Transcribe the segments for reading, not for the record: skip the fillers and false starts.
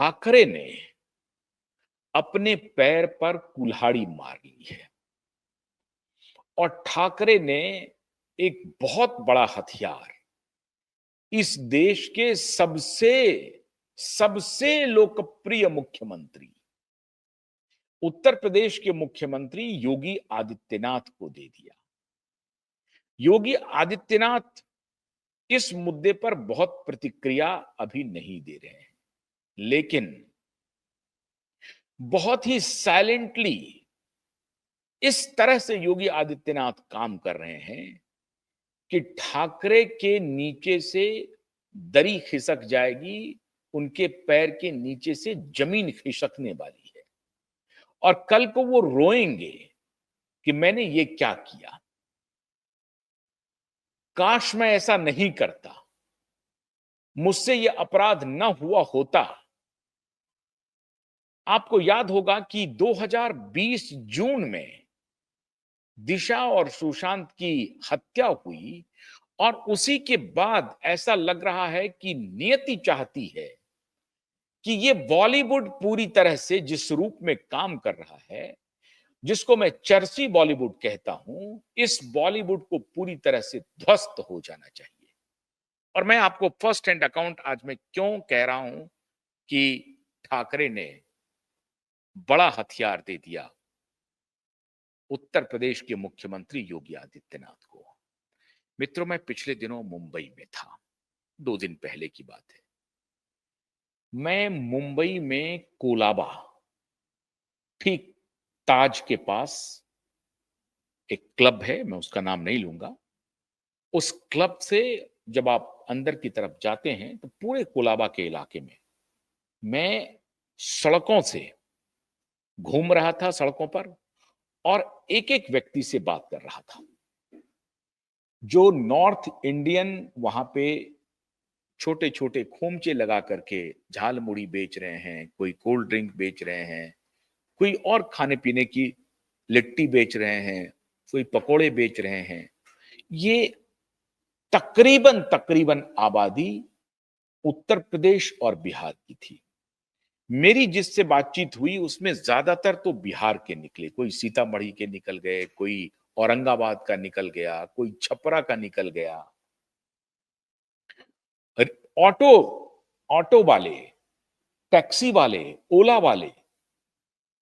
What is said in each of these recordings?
ठाकरे ने अपने पैर पर कुल्हाड़ी मार ली है और ठाकरे ने एक बहुत बड़ा हथियार इस देश के सबसे सबसे लोकप्रिय मुख्यमंत्री उत्तर प्रदेश के मुख्यमंत्री योगी आदित्यनाथ को दे दिया। योगी आदित्यनाथ इस मुद्दे पर बहुत प्रतिक्रिया अभी नहीं दे रहे हैं, लेकिन बहुत ही साइलेंटली इस तरह से योगी आदित्यनाथ काम कर रहे हैं कि ठाकरे के नीचे से दरी खिसक जाएगी, उनके पैर के नीचे से जमीन खिसकने वाली है और कल को वो रोएंगे कि मैंने ये क्या किया, काश मैं ऐसा नहीं करता, मुझसे ये अपराध न हुआ होता। आपको याद होगा कि 2020 जून में दिशा और सुशांत की हत्या हुई और उसी के बाद ऐसा लग रहा है कि नियति चाहती है कि ये बॉलीवुड पूरी तरह से जिस रूप में काम कर रहा है, जिसको मैं चर्ची बॉलीवुड कहता हूं, इस बॉलीवुड को पूरी तरह से ध्वस्त हो जाना चाहिए। और मैं आपको फर्स्ट हैंड अकाउंट आज मैं क्यों कह रहा हूं कि ठाकरे ने बड़ा हथियार दे दिया उत्तर प्रदेश के मुख्यमंत्री योगी आदित्यनाथ को। मित्रों, मैं पिछले दिनों मुंबई में था, 2 दिन पहले की बात है। मैं मुंबई में कोलाबा, ठीक ताज के पास एक क्लब है, मैं उसका नाम नहीं लूंगा। उस क्लब से जब आप अंदर की तरफ जाते हैं तो पूरे कोलाबा के इलाके में मैं सड़कों से घूम रहा था, सड़कों पर, और एक एक व्यक्ति से बात कर रहा था जो नॉर्थ इंडियन वहां पे छोटे छोटे खोमचे लगा करके झाल मुड़ी बेच रहे हैं, कोई कोल्ड ड्रिंक बेच रहे हैं, कोई और खाने पीने की लिट्टी बेच रहे हैं, कोई पकोड़े बेच रहे हैं। ये तकरीबन तकरीबन आबादी उत्तर प्रदेश और बिहार की थी। मेरी जिससे बातचीत हुई उसमें ज्यादातर तो बिहार के निकले, कोई सीतामढ़ी के निकल गए, कोई औरंगाबाद का निकल गया, कोई छपरा का निकल गया। ऑटो ऑटो वाले, टैक्सी वाले, ओला वाले,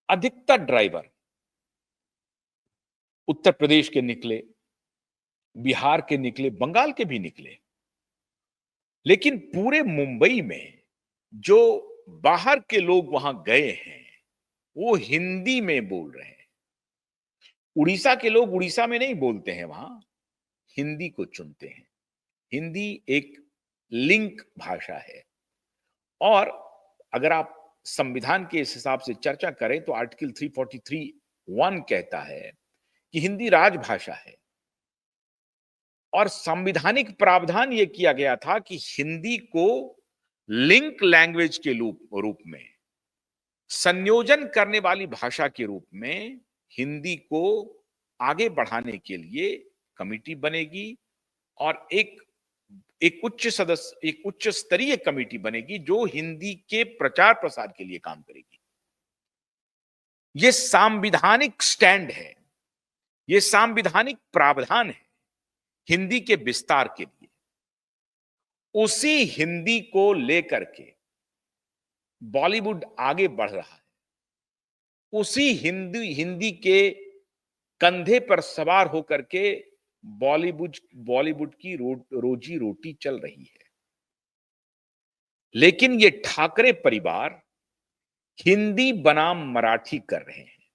अधिकतर ड्राइवर उत्तर प्रदेश के निकले, बिहार के निकले, बंगाल के भी निकले। लेकिन पूरे मुंबई में जो बाहर के लोग वहां गए हैं वो हिंदी में बोल रहे हैं। उड़ीसा के लोग उड़ीसा में नहीं बोलते हैं, वहां हिंदी को चुनते हैं। हिंदी एक लिंक भाषा है और अगर आप संविधान के इस हिसाब से चर्चा करें तो आर्टिकल 343(1) कहता है कि हिंदी राजभाषा है और संवैधानिक प्रावधान यह किया गया था कि हिंदी को लिंक लैंग्वेज के रूप में, संयोजन करने वाली भाषा के रूप में हिंदी को आगे बढ़ाने के लिए कमेटी बनेगी और एक उच्च स्तरीय कमेटी बनेगी जो हिंदी के प्रचार प्रसार के लिए काम करेगी। यह संवैधानिक स्टैंड है, यह संवैधानिक प्रावधान है हिंदी के विस्तार के लिए। उसी हिंदी को लेकर के बॉलीवुड आगे बढ़ रहा है, उसी हिंदी के कंधे पर सवार होकर के बॉलीवुड की रोजी रोटी चल रही है। लेकिन ये ठाकरे परिवार हिंदी बनाम मराठी कर रहे हैं।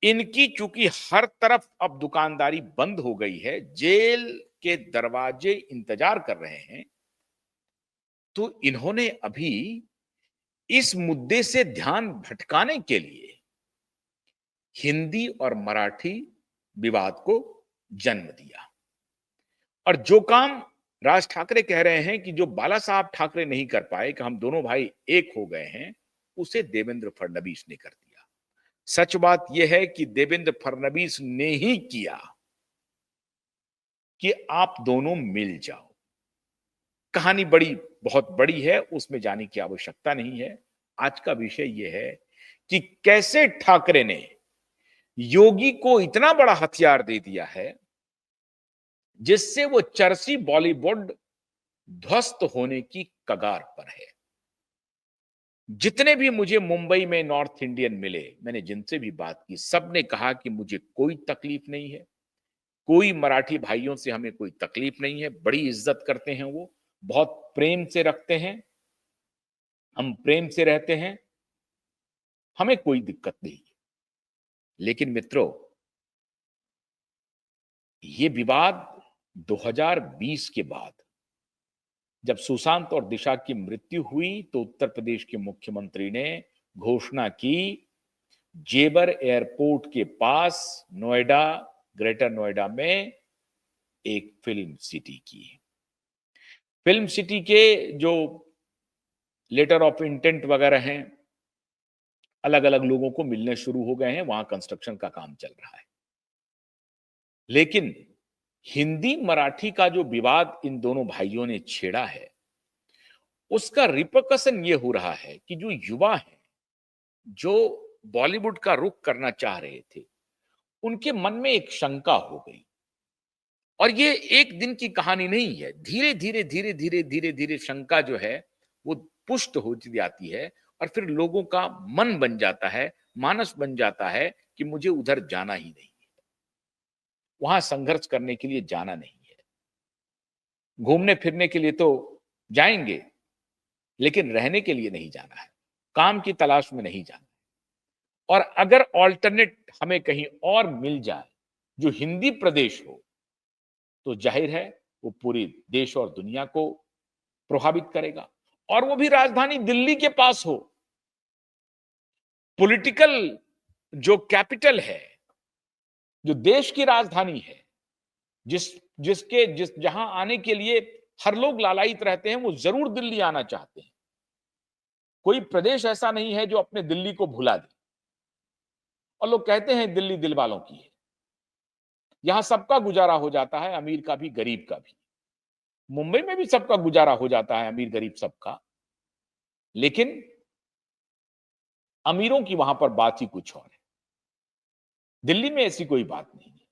इनकी चूंकि हर तरफ अब दुकानदारी बंद हो गई है, जेल के दरवाजे इंतजार कर रहे हैं, तो इन्होंने अभी इस मुद्दे से ध्यान भटकाने के लिए हिंदी और मराठी विवाद को जन्म दिया। और जो काम राज ठाकरे कह रहे हैं कि जो बाला साहब ठाकरे नहीं कर पाए, कि हम दोनों भाई एक हो गए हैं, उसे देवेंद्र फडणवीस ने कर दिया। सच बात यह है कि देवेंद्र फडणवीस ने ही किया कि आप दोनों मिल जाओ। कहानी बहुत बड़ी है, उसमें जाने की आवश्यकता नहीं है। आज का विषय यह है कि कैसे ठाकरे ने योगी को इतना बड़ा हथियार दे दिया है जिससे वो चर्ची बॉलीवुड ध्वस्त होने की कगार पर है। जितने भी मुझे मुंबई में नॉर्थ इंडियन मिले, मैंने जिनसे भी बात की, सबने कहा कि मुझे कोई तकलीफ नहीं है, कोई मराठी भाइयों से हमें कोई तकलीफ नहीं है, बड़ी इज्जत करते हैं वो, बहुत प्रेम से रखते हैं, हम प्रेम से रहते हैं, हमें कोई दिक्कत नहीं है। लेकिन मित्रों, ये विवाद 2020 के बाद जब सुशांत और दिशा की मृत्यु हुई तो उत्तर प्रदेश के मुख्यमंत्री ने घोषणा की जेबर एयरपोर्ट के पास नोएडा, ग्रेटर नोएडा में एक फिल्म सिटी की। फिल्म सिटी के जो लेटर ऑफ इंटेंट वगैरह हैं, अलग अलग लोगों को मिलने शुरू हो गए हैं, वहां कंस्ट्रक्शन का काम चल रहा है। लेकिन हिंदी मराठी का जो विवाद इन दोनों भाइयों ने छेड़ा है, उसका रिपरकशन ये हो रहा है कि जो युवा हैं, जो बॉलीवुड का रुख करना चाह रहे थे, उनके मन में एक शंका हो गई। और ये एक दिन की कहानी नहीं है, धीरे धीरे धीरे धीरे धीरे धीरे शंका जो है वो पुष्ट होती जाती है और फिर लोगों का मन बन जाता है, मानस बन जाता है कि मुझे उधर जाना ही नहीं है, वहां संघर्ष करने के लिए जाना नहीं है। घूमने फिरने के लिए तो जाएंगे, लेकिन रहने के लिए नहीं जाना है, काम की तलाश में नहीं जाना। और अगर ऑल्टरनेट हमें कहीं और मिल जाए जो हिंदी प्रदेश हो, तो जाहिर है वो पूरी देश और दुनिया को प्रभावित करेगा, और वो भी राजधानी दिल्ली के पास हो। पॉलिटिकल जो कैपिटल है, जो देश की राजधानी है, जिस जहां आने के लिए हर लोग लालायित रहते हैं, वो जरूर दिल्ली आना चाहते हैं। कोई प्रदेश ऐसा नहीं है जो अपने दिल्ली को भुला दे। और लोग कहते हैं दिल्ली दिल वालों की है, यहां सबका गुजारा हो जाता है, अमीर का भी गरीब का भी। मुंबई में भी सबका गुजारा हो जाता है, अमीर गरीब सबका। लेकिन अमीरों की वहां पर बात ही कुछ और है, दिल्ली में ऐसी कोई बात नहीं है।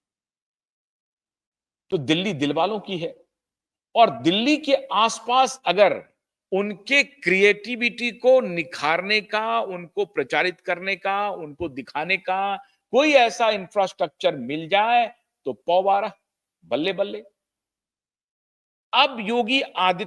तो दिल्ली दिल वालों की है, और दिल्ली के आसपास अगर उनके क्रिएटिविटी को निखारने का, उनको प्रचारित करने का, उनको दिखाने का कोई ऐसा इंफ्रास्ट्रक्चर मिल जाए तो पौवारा, बल्ले बल्ले। अब योगी आदित्य